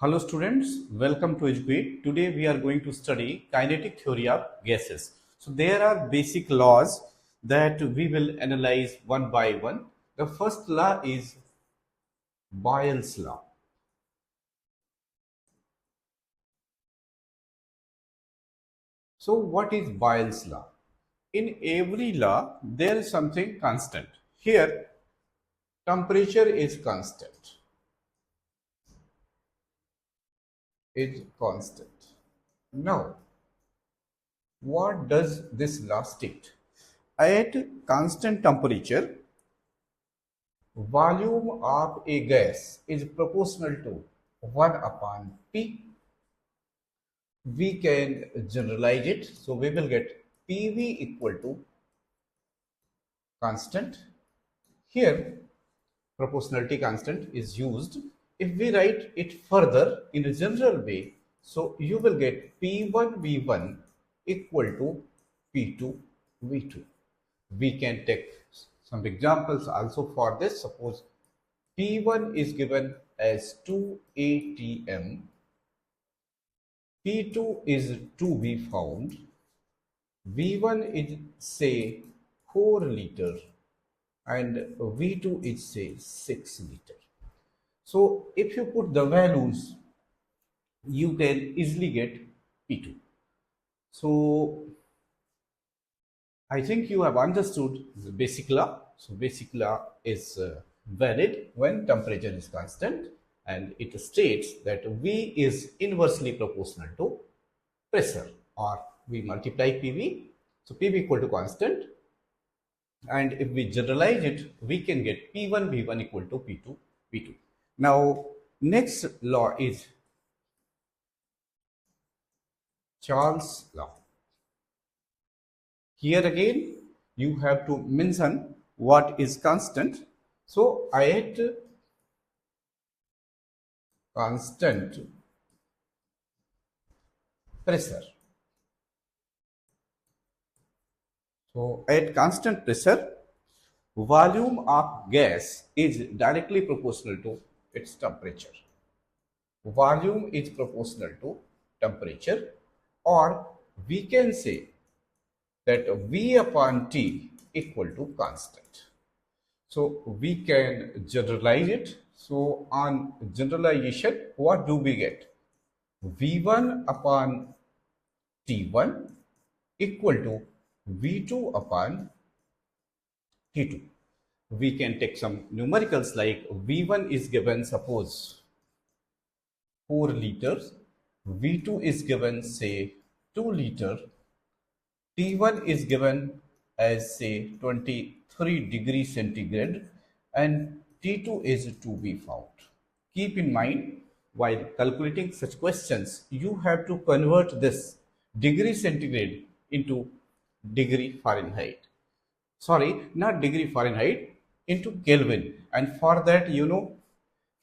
Hello students, welcome to Educate. Today we are going to study kinetic theory of gases. So there are basic laws that we will analyze one by one. The first law is Boyle's law. So what is Boyle's law? In every law there is something constant. Here temperature is constant. Is constant. Now what does this law state? At constant temperature, volume of a gas is proportional to 1 upon P. We can generalize it. So we will get PV equal to constant. Here, proportionality constant is used. If we write it further in a general way, so you will get P1 V1 equal to P2 V2. We can take some examples also for this. Suppose P1 is given as 2 atm, P2 is to be found, V1 is say 4 liter and V2 is say 6 liter. So if you put the values, you can easily get P2. So I think you have understood the basic law. So basic law is valid when temperature is constant, and it states that V is inversely proportional to pressure, or we multiply PV. So PV equal to constant, and if we generalize it, we can get P1 V1 equal to P2 V2. Now next law is Charles' law. Here again you have to mention what is constant. So at constant pressure, so at constant pressure, volume of gas is directly proportional to its temperature. Volume is proportional to temperature, or we can say that V upon T equal to constant. So we can generalize it. So on generalization, what do we get? V1 upon T1 equal to V2 upon T2. We can take some numericals like V1 is given, suppose 4 liters, V2 is given say 2 liter, T1 is given as say 23 degrees centigrade, and T2 is to be found. Keep in mind, while calculating such questions, you have to convert this degree centigrade into degree Fahrenheit. Sorry, not degree Fahrenheit, into Kelvin. And for that,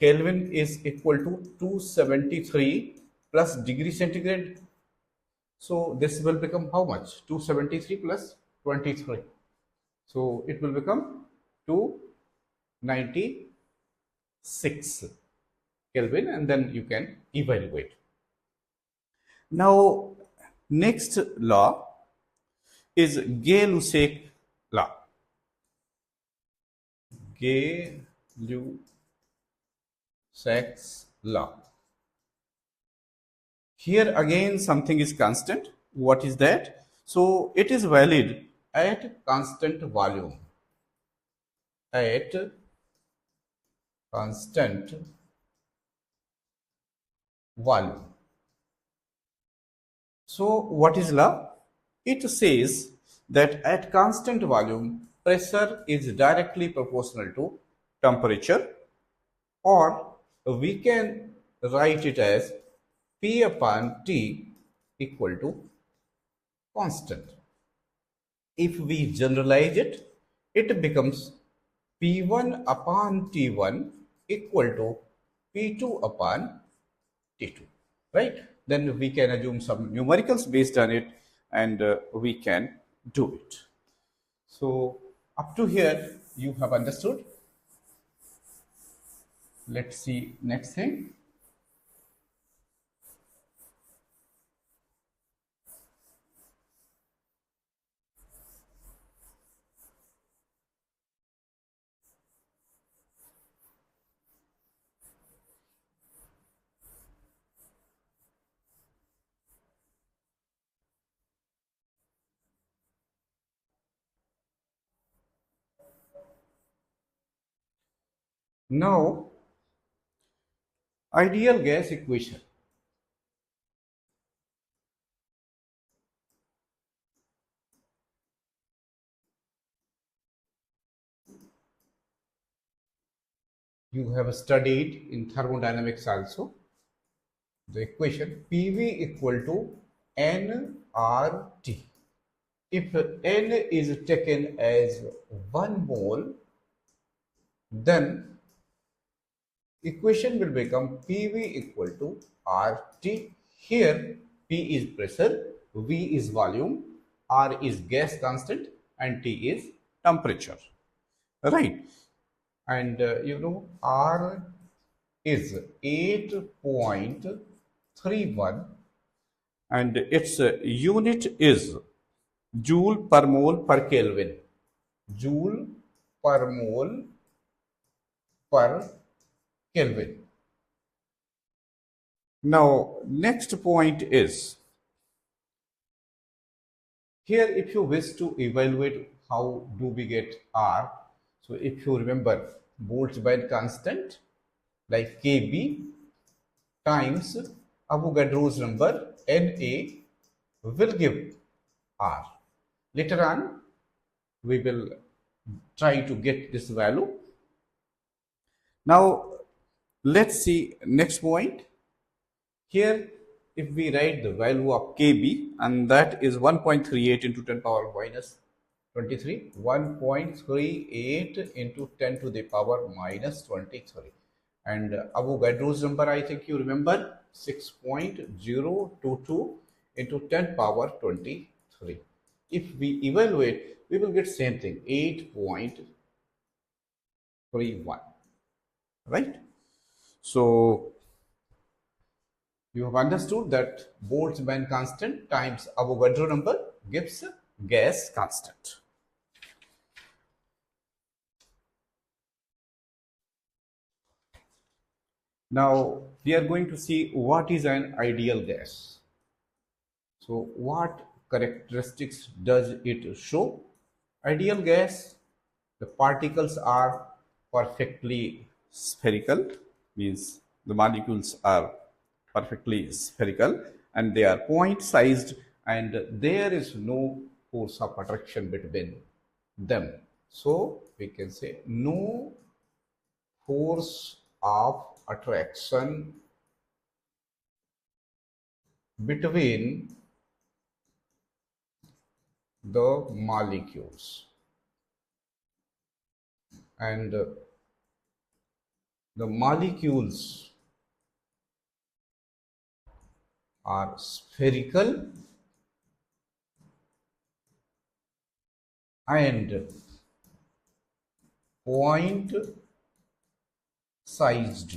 Kelvin is equal to 273 plus degree centigrade. So this will become how much? 273 plus 23. So it will become 296 Kelvin, and then you can evaluate. Now next law is Gay-Lussac law. Gay-Lussac's law. Here again something is constant. What is that? So it is valid at constant volume. At constant volume. So what is law? It says that at constant volume, pressure is directly proportional to temperature, or we can write it as P upon T equal to constant. If we generalize it, it becomes P1 upon T1 equal to P2 upon T2, right? Then we can assume some numericals based on it, and we can do it. So up to here you have understood. Let's see next thing. Now, ideal gas equation. You have studied in thermodynamics also. The equation PV equal to nRT. If N is taken as 1 mole, then equation will become PV equal to RT. Here P is pressure, V is volume, R is gas constant, and T is temperature. Right. And R is 8.31 and its unit is joule per mole per Kelvin. Joule per mole per Kelvin. Now, next point is here if you wish to evaluate how do we get R. So, if you remember Boltzmann constant like Kb times Avogadro's number Na will give R. Later on, we will try to get this value. Now, let's see next point. Here, if we write the value of Kb, and that is 1.38 into 10 power minus 23, 1.38 into 10 to the power minus 23. And Avogadro's number, I think you remember, 6.022 into 10 power 23. If we evaluate, we will get same thing, 8.31, right? So, you have understood that Boltzmann constant times Avogadro number gives gas constant. Now, we are going to see what is an ideal gas. So, what characteristics does it show? Ideal gas, the particles are perfectly spherical, means the molecules are perfectly spherical and they are point sized and there is no force of attraction between them. So, we can say no force of attraction between the molecules, and the molecules are spherical and point sized,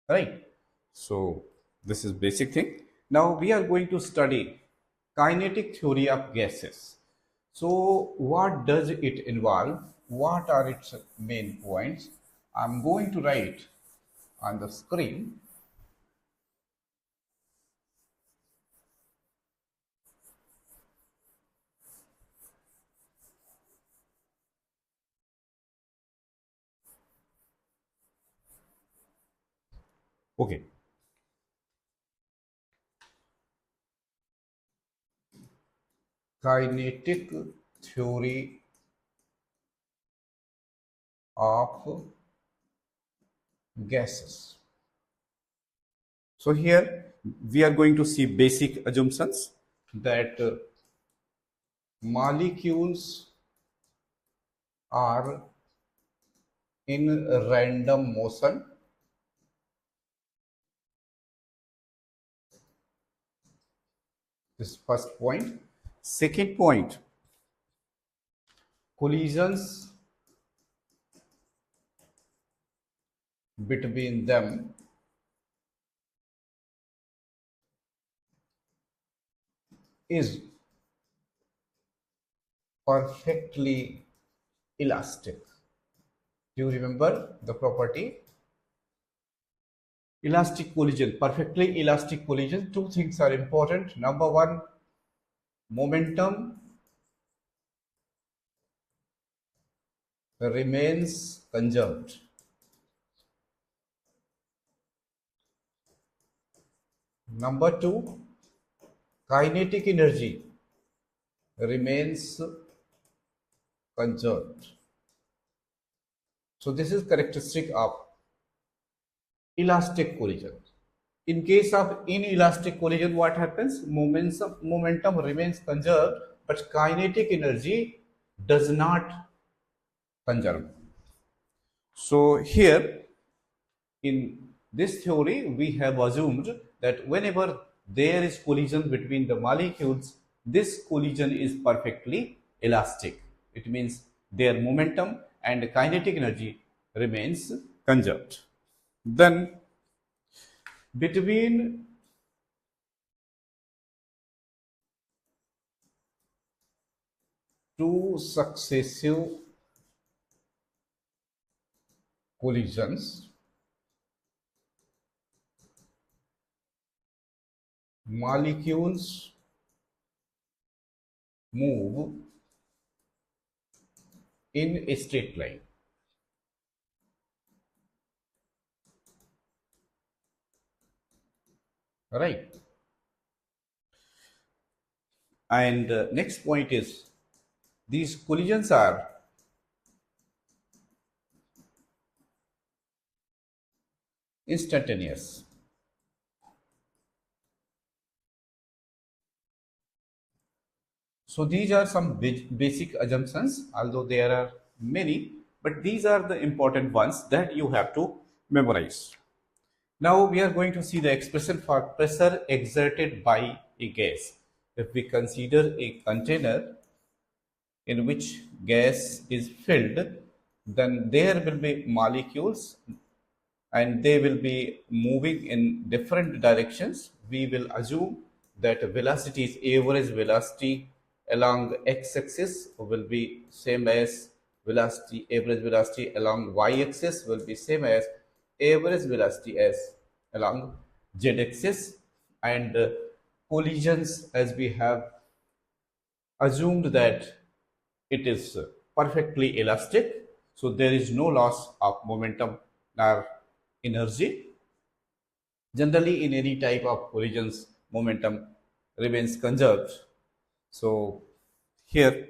right? So this is basic thing. Now we are going to study kinetic theory of gases. So what does it involve? What are its main points? I'm going to write on the screen. Okay. Kinetic theory of gases. So here we are going to see basic assumptions that molecules are in random motion. This first point. Second point, collisions between them is perfectly elastic. Do you remember the property? Elastic collision, perfectly elastic collision. Two things are important. Number one, momentum remains conserved. Number two, kinetic energy remains conserved. So this is characteristic of elastic collision. In case of inelastic collision, what happens? Momentum remains conserved, but kinetic energy does not conserve. So here in this theory, we have assumed that whenever there is collision between the molecules, this collision is perfectly elastic. It means their momentum and kinetic energy remains conserved. Then between two successive collisions, molecules move in a straight line. Right. And next point is these collisions are instantaneous. So these are some basic assumptions, although there are many, but these are the important ones that you have to memorize. Now we are going to see the expression for pressure exerted by a gas. If we consider a container in which gas is filled, then there will be molecules and they will be moving in different directions. We will assume that velocity is average velocity along x-axis will be same as velocity, average velocity along y-axis will be same as average velocity as along z-axis, and collisions, as we have assumed that it is perfectly elastic, so there is no loss of momentum nor energy. Generally, in any type of collisions, momentum remains conserved. So here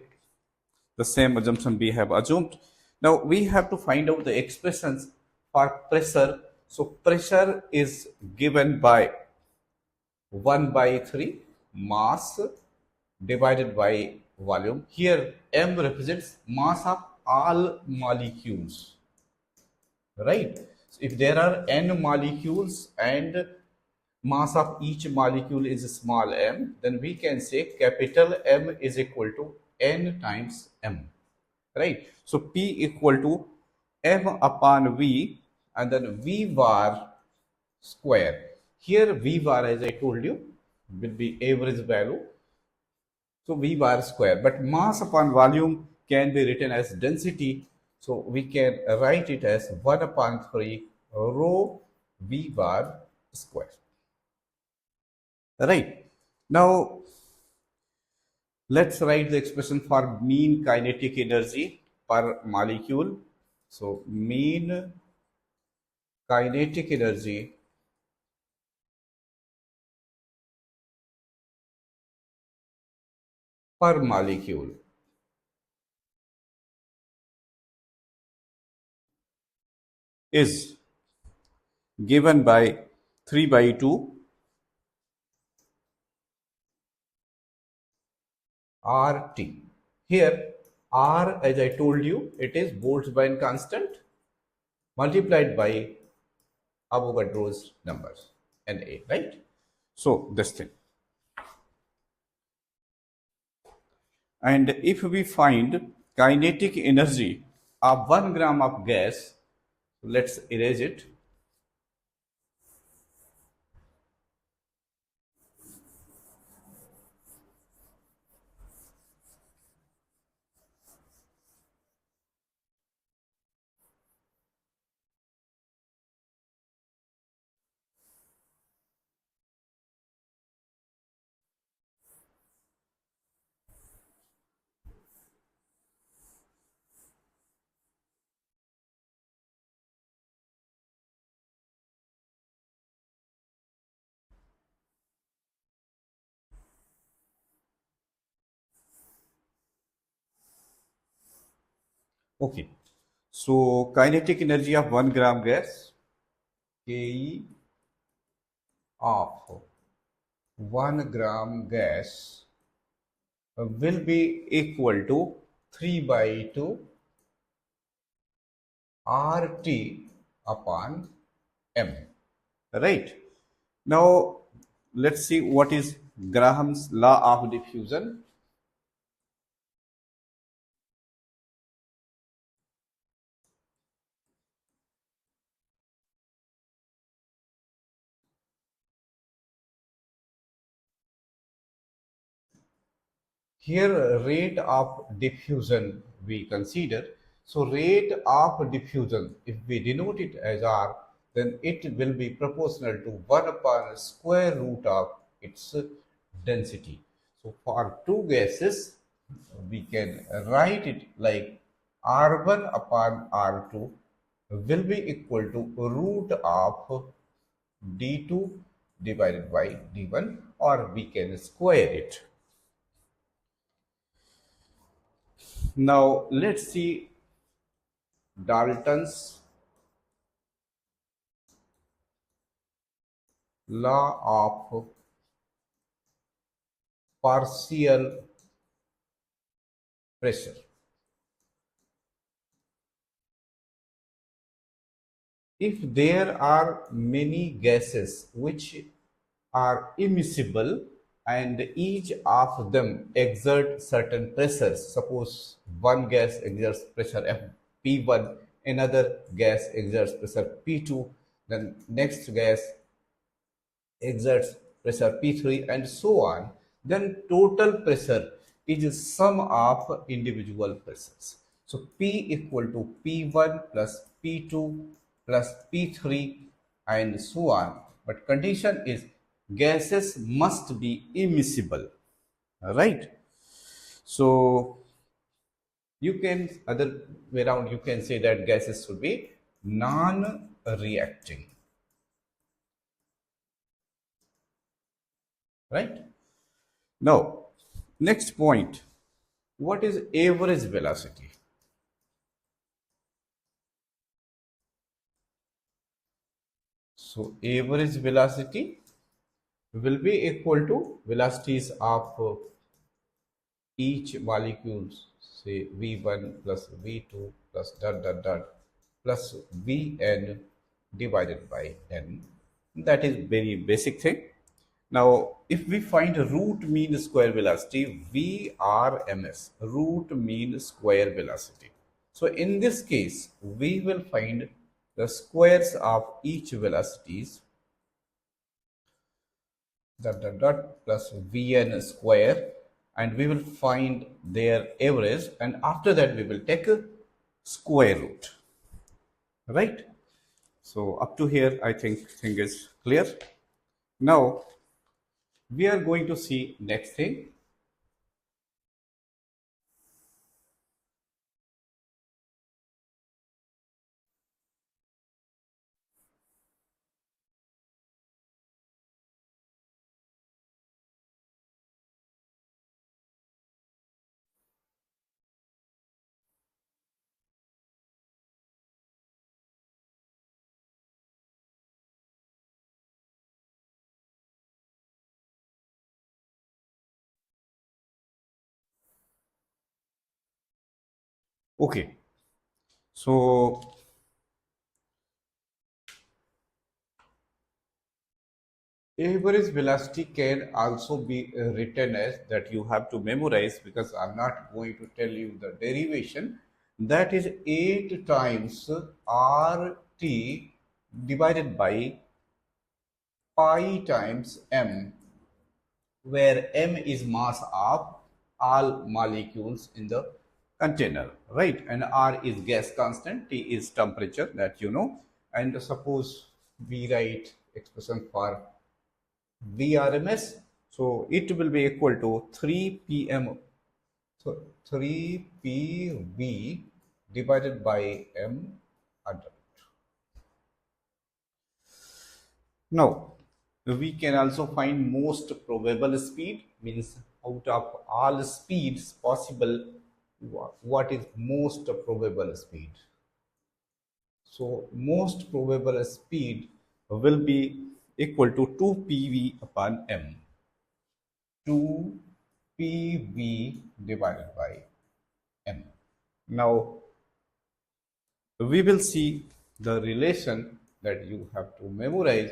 the same assumption we have assumed. Now we have to find out the expressions for pressure. So pressure is given by 1 by 3 mass divided by volume. Here m represents mass of all molecules, right? So if there are n molecules and mass of each molecule is small m, then we can say capital M is equal to n times m, right? So P equal to m upon V and then V bar square. Here V bar, as I told you, will be average value, so V bar square, but mass upon volume can be written as density. So we can write it as 1 upon 3 rho V bar square. Right. Now let's write the expression for mean kinetic energy per molecule. So mean kinetic energy per molecule is given by 3 by 2 RT. Here R, as I told you, it is Boltzmann constant multiplied by Avogadro's numbers, Na, right? So this thing. And if we find kinetic energy of 1 gram of gas, let's erase it. Okay. So kinetic energy of 1 gram gas, Ke of 1 gram gas will be equal to 3 by 2 RT upon M. Right. Now let's see what is Graham's law of diffusion. Here rate of diffusion we consider. So rate of diffusion, if we denote it as R, then it will be proportional to 1 upon square root of its density. So for two gases, we can write it like R1 upon R2 will be equal to root of D2 divided by D1, or we can square it. Now let's see Dalton's law of partial pressure. If there are many gases which are immiscible and each of them exert certain pressures, suppose one gas exerts pressure P1, another gas exerts pressure P2, then next gas exerts pressure P3 and so on, then total pressure is sum of individual pressures. So P equal to P1 plus P2 plus P3 and so on. But condition is gases must be immiscible, right? So you can, other way around, you can say that gases should be non-reacting, right? Now, next point, what is average velocity? So, average velocity will be equal to velocities of each molecules, say V1 plus V2 plus dot dot dot plus Vn divided by n. That is very basic thing. Now, if we find root mean square velocity, VRMS, root mean square velocity. So, in this case, we will find the squares of each velocities dot dot dot plus Vn square, and we will find their average, and after that we will take a square root, right? So, up to here, I think thing is clear. Now, we are going to see next thing. Okay, so average velocity can also be written as that, you have to memorize because I'm not going to tell you the derivation. That is 8 times RT divided by pi times m, where m is mass of all molecules in the container, right? And R is gas constant, T is temperature, that you know. And suppose we write expression for VRMS, so it will be equal to 3 pm, so 3 PV divided by m under root. Now, we can also find most probable speed, means out of all speeds possible, what is most probable speed. So most probable speed will be equal to 2 pv upon m. 2 pv divided by m. Now we will see the relation that you have to memorize.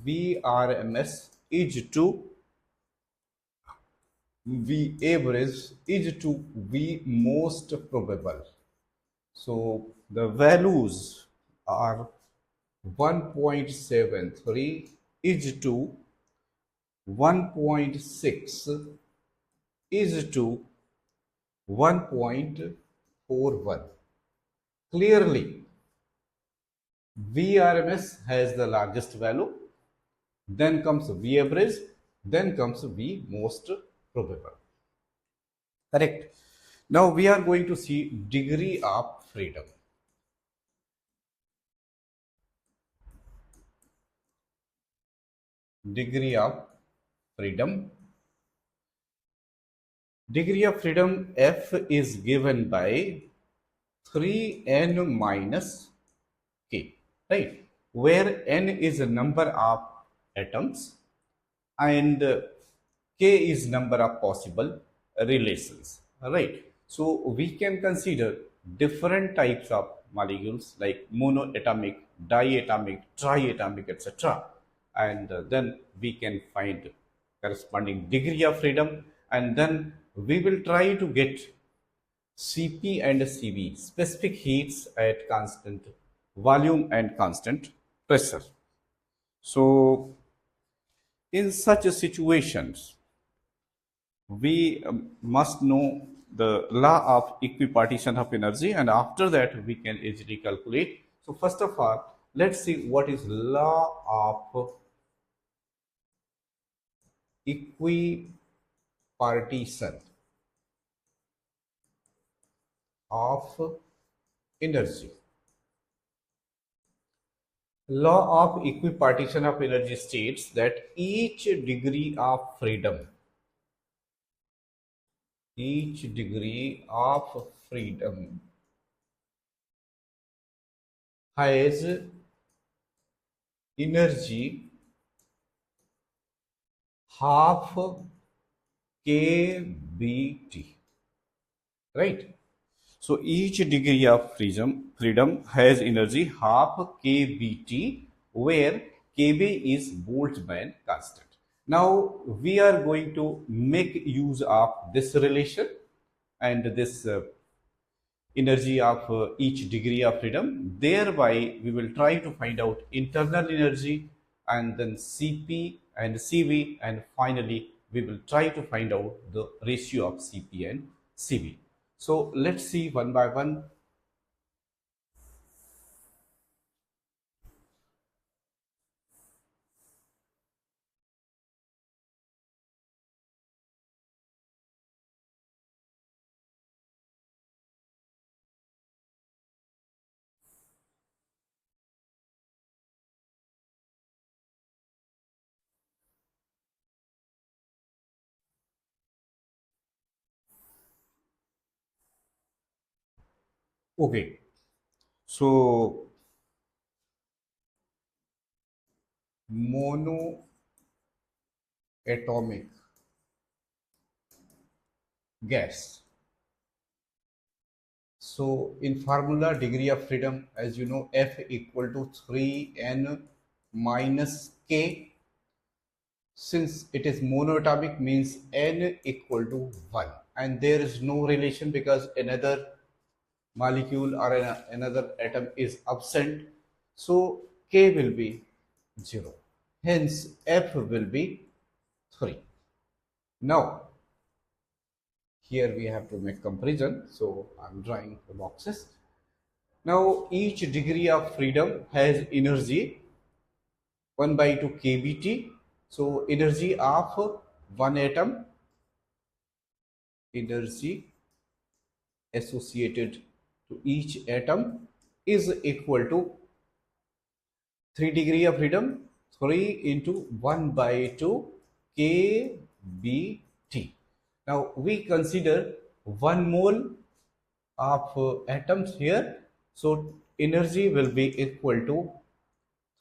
VRMS is to V average is to V most probable. So the values are 1.73 is to 1.6 is to 1.41. Clearly, VRMS has the largest value, then comes V average, then comes V most probable. Correct. Now we are going to see degree of freedom. Degree of freedom. Degree of freedom F is given by 3n minus k, right? Where n is a number of atoms and k is number of possible relations, right? So we can consider different types of molecules like monoatomic, diatomic, triatomic, etc. And then we can find corresponding degree of freedom, and then we will try to get Cp and Cv, specific heats at constant volume and constant pressure. So in such situations, we must know the law of equipartition of energy, and after that we can easily calculate. So first of all, let's see what is law of equipartition of energy. Law of equipartition of energy states that each degree of freedom has energy half kBT, right? So each degree of freedom has energy half kBT, where kB is Boltzmann constant. Now we are going to make use of this relation and this energy of each degree of freedom. Thereby we will try to find out internal energy, and then Cp and Cv, and finally we will try to find out the ratio of Cp and Cv. So let's see one by one. Okay, so monoatomic gas. So in formula, degree of freedom, as you know, F equal to 3n minus k. Since it is monoatomic, means n equal to 1, and there is no relation because another molecule or another atom is absent. So k will be 0. Hence F will be 3. Now here we have to make comparison, so I'm drawing the boxes. Now each degree of freedom has energy 1 by 2 kBT. So energy of one atom, energy associated to each atom is equal to 3 degree of freedom, 3 into 1 by 2 kBT. Now we consider 1 mole of atoms here. So energy will be equal to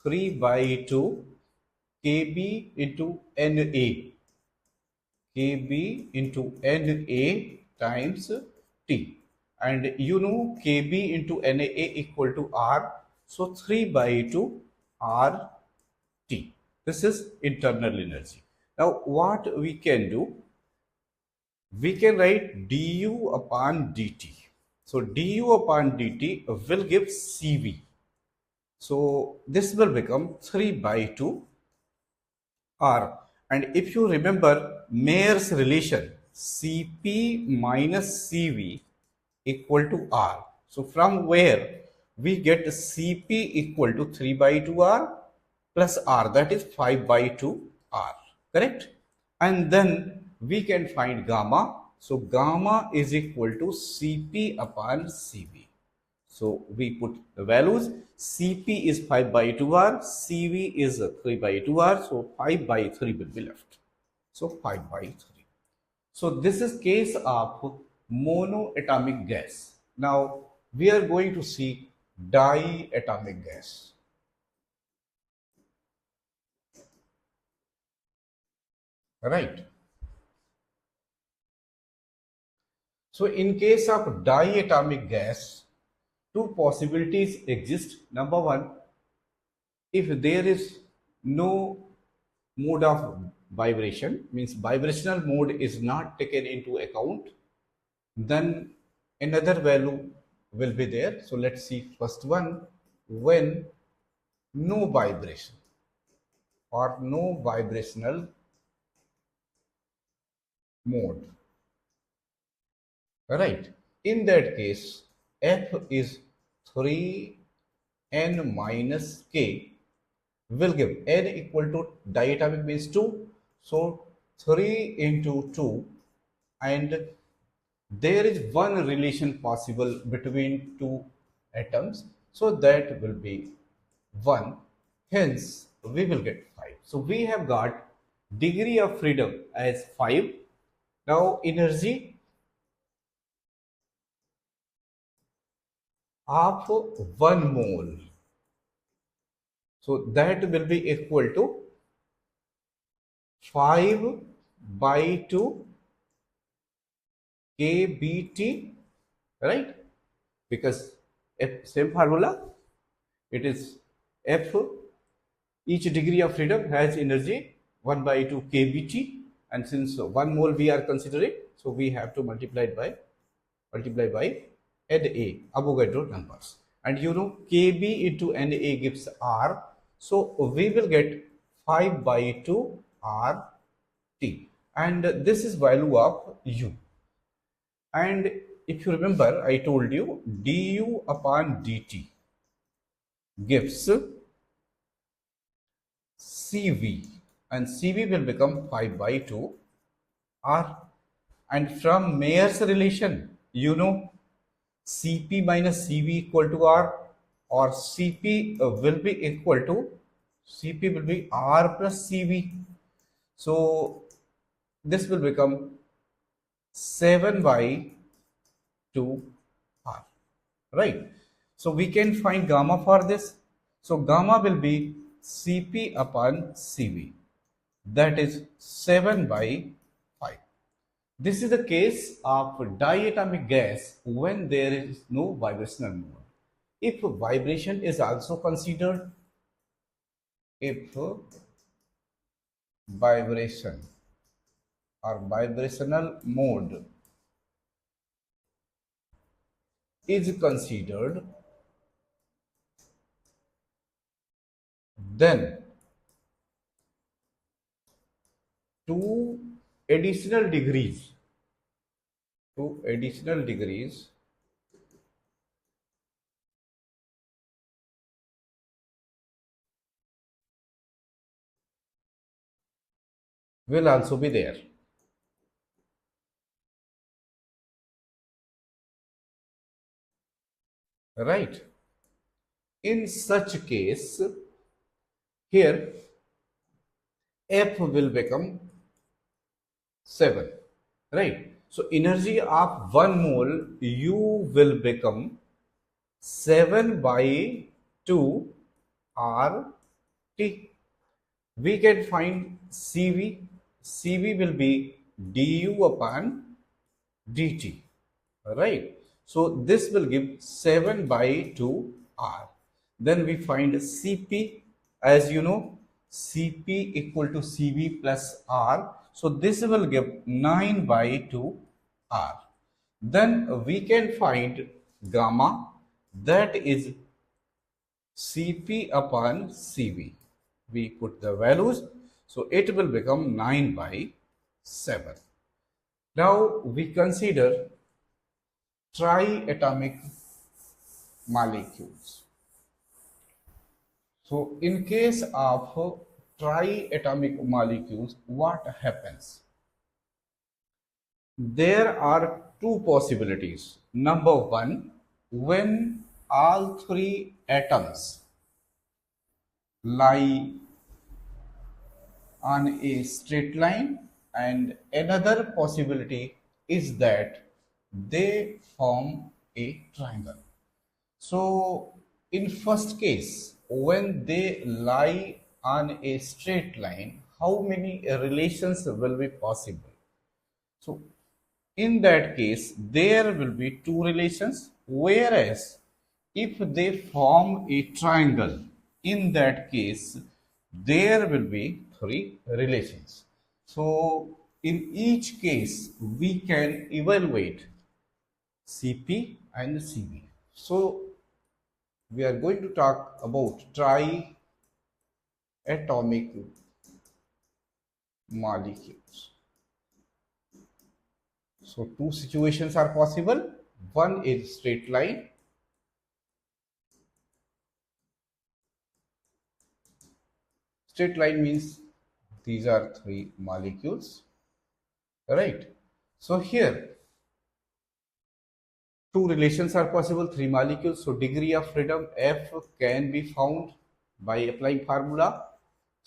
3 by 2 kb into Na. Kb into Na times T. And you know Kb into Na equal to R. So 3 by 2 R T. This is internal energy. Now what we can do? We can write du upon dt. So du upon dt will give Cv. So this will become 3 by 2 R. And if you remember Mayer's relation, Cp minus Cv equal to R. So from where we get Cp equal to 3 by 2 R plus R, that is 5 by 2 R, correct? And then we can find gamma. So gamma is equal to Cp upon Cv. So we put the values. Cp is 5 by 2R, Cv is 3 by 2R, so 5 by 3 will be left. So 5 by 3. So this is case of monoatomic gas. Now we are going to see diatomic gas. Right. So in case of diatomic gas, two possibilities exist. Number one, if there is no mode of vibration, means vibrational mode is not taken into account, then another value will be there. So let's see first one, when no vibration or no vibrational mode, right? In that case, F is 3n minus k will give n equal to diatomic means 2. So 3 into 2, and there is one relation possible between two atoms. So that will be 1. Hence, we will get 5. So we have got degree of freedom as 5. Now energy of 1 mole. So that will be equal to 5 by 2 kBT, right? Because same formula, it is F, each degree of freedom has energy 1 by 2 kBT, and since 1 mole we are considering, so we have to multiply by Na, Avogadro numbers. And you know Kb into Na gives R, so we will get 5 by 2 RT, and this is value of U. And if you remember, I told you du upon dt gives Cv, and Cv will become 5 by 2 R. And from Mayer's relation, you know Cp minus Cv equal to R, or Cp will be equal to Cp will be R plus Cv. So this will become 7 by 2 R, right? So we can find gamma for this. So gamma will be Cp upon Cv, that is 7 by 5. This is the case of diatomic gas when there is no vibrational mode. If vibration is also considered, if vibration or vibrational mode is considered, then two additional degrees will also be there, right? In such case, here F will become 7, right? So energy of 1 mole U will become 7 by 2 R T. We can find CV. CV will be du upon dt, right? So this will give 7 by 2 R. Then we find Cp. As you know, Cp equal to Cv plus R. So this will give 9 by 2 R. Then we can find gamma, that is Cp upon Cv. We put the values, so it will become 9 by 7. Now we consider triatomic molecules. So in case of triatomic molecules, what happens? There are two possibilities. Number one, when all three atoms lie on a straight line, and another possibility is that they form a triangle. So in first case, when they lie on a straight line, how many relations will be possible? So in that case, there will be two relations, whereas if they form a triangle, in that case, there will be three relations. So in each case, we can evaluate Cp and Cv. So we are going to talk about triatomic molecules. So two situations are possible. One is straight line. Straight line means these are three molecules, right? So here two relations are possible, three molecules. So degree of freedom F can be found by applying formula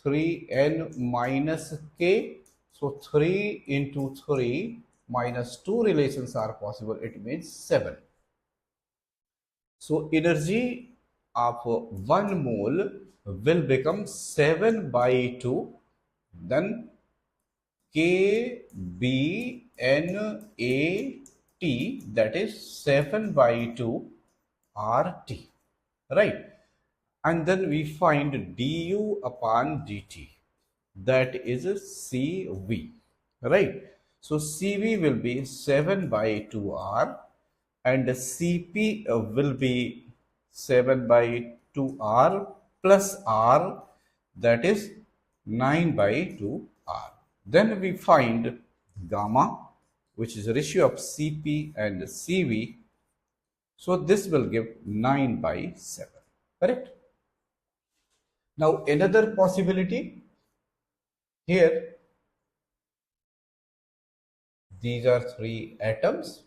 3n minus k. So 3 into 3 minus 2 relations are possible. It means 7. So energy of 1 mole will become 7 by 2. Then K B N A T, that is 7 by 2 R T, right? And then we find du upon dt, that is CV, right? So CV will be 7 by 2 R, and Cp will be 7 by 2 R plus R, that is 9 by 2 R. Then we find gamma, which is a ratio of Cp and Cv. So this will give 9 by 7, correct? Now another possibility here, these are three atoms.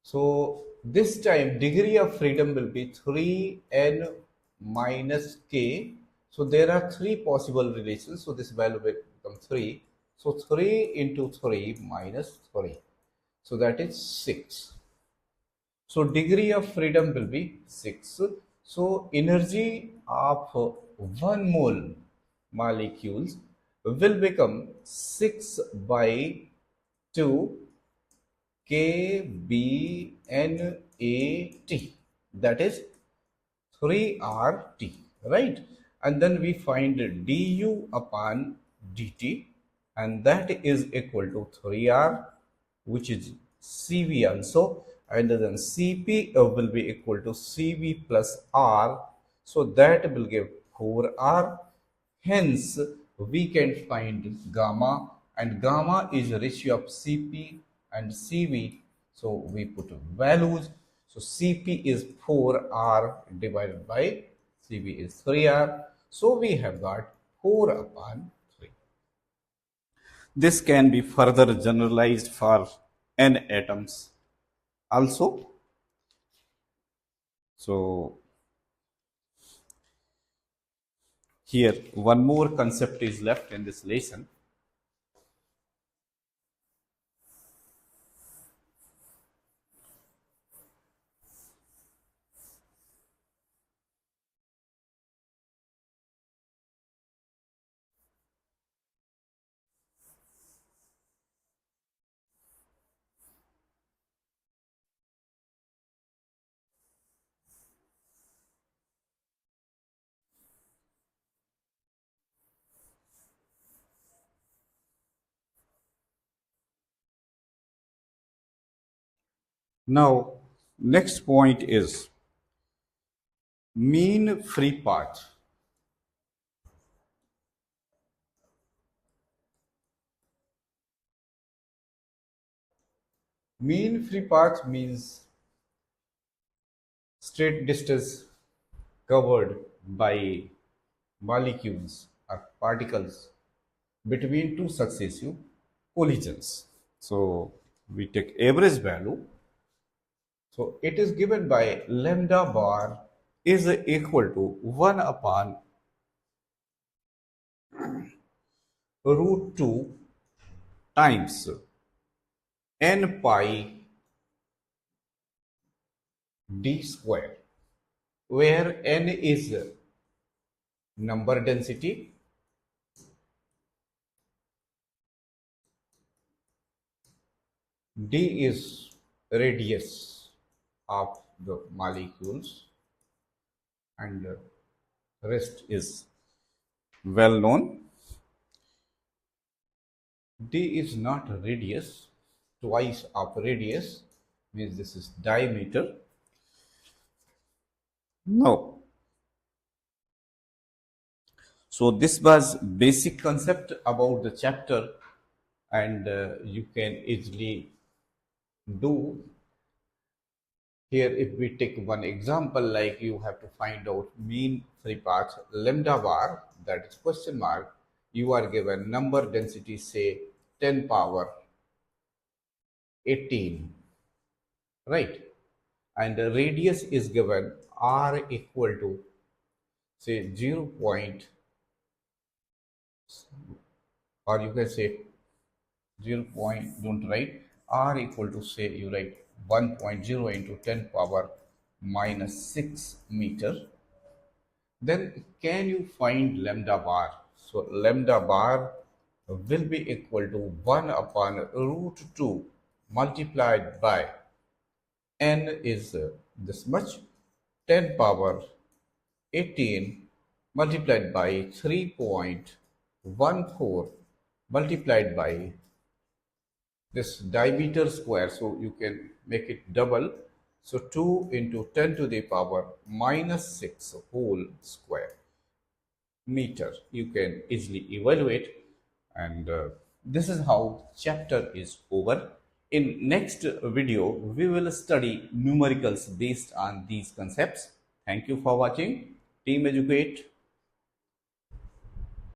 So this time degree of freedom will be 3n minus k. So there are three possible relations. So this value will become 3. So 3 into 3 minus 3. So that is 6. So degree of freedom will be 6. So energy of 1 mole molecules will become 6 by 2 KBNAT, that is 3RT, right? And then we find du upon dt, and that is equal to 3R, which is Cv also, and then Cp will be equal to Cv plus R, so that will give 4R. Hence, we can find gamma, and gamma is a ratio of Cp and Cv. So we put values. So Cp is 4R divided by Cv is 3R. So we have got 4 upon 3. This can be further generalized for n atoms also. So here one more concept is left in this lesson. Now, next point is mean free path. Mean free path means straight distance covered by molecules or particles between two successive collisions. So we take average value. So it is given by lambda bar is equal to 1 upon root 2 times n pi d square, where n is number density, d is radius of the molecules, and rest is well known. D is not radius, twice of radius means this is diameter. No. So this was basic concept about the chapter, and you can easily do. Here if we take one example, like you have to find out mean free path lambda bar, that is question mark, you are given number density say 10 power 18, right? And the radius is given r equal to say 0 point, or you can say 0 point, don't write, r equal to say you write 1.0 into 10 power minus 6 meter. Then can you find lambda bar? So lambda bar will be equal to 1 upon root 2 multiplied by n is this much, 10 power 18 multiplied by 3.14 multiplied by this diameter square, so you can make it double. So 2 into 10 to the power minus 6 whole square meter. You can easily evaluate, and this is how chapter is over. In next video, we will study numericals based on these concepts. Thank you for watching. Team Educate.